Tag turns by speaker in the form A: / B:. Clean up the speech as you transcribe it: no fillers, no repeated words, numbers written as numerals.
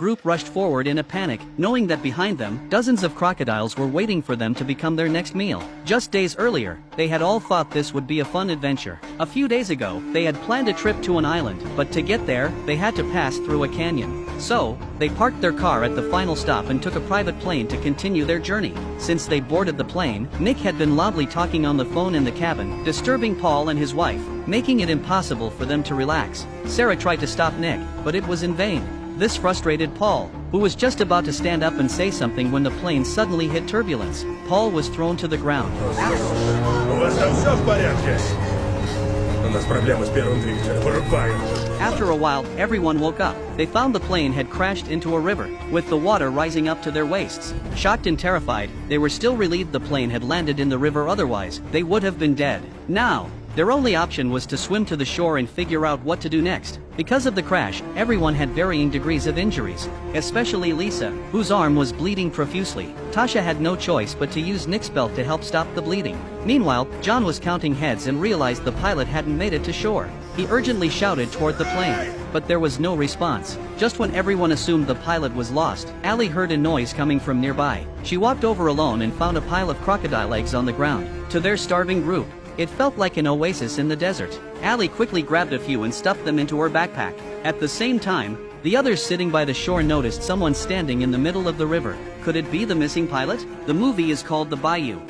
A: group rushed forward in a panic, knowing that behind them, dozens of crocodiles were waiting for them to become their next meal. Just days earlier, they had all thought this would be a fun adventure. A few days ago, they had planned a trip to an island, but to get there, they had to pass through a canyon. So, they parked their car at the final stop and took a private plane to continue their journey. Since they boarded the plane, Nick had been loudly talking on the phone in the cabin, disturbing Paul and his wife, making it impossible for them to relax. Sarah tried to stop Nick, but it was in vain. This frustrated Paul, who was just about to stand up and say something when the plane suddenly hit turbulence. Paul was thrown to the ground. After a while, everyone woke up. They found the plane had crashed into a river, with the water rising up to their waists. Shocked and terrified, they were still relieved the plane had landed in the river, otherwise, they would have been dead. Now, their only option was to swim to the shore and figure out what to do next. Because of the crash, everyone had varying degrees of injuries, especially Lisa, whose arm was bleeding profusely. Tasha had no choice but to use Nick's belt to help stop the bleeding. Meanwhile, John was counting heads and realized the pilot hadn't made it to shore. He urgently shouted toward the plane, but there was no response. Just when everyone assumed the pilot was lost, Allie heard a noise coming from nearby. She walked over alone and found a pile of crocodile eggs on the ground. To their starving group, it felt like an oasis in the desert. Allie quickly grabbed a few and stuffed them into her backpack. At the same time, the others sitting by the shore noticed someone standing in the middle of the river. Could it be the missing pilot? The movie is called The Bayou.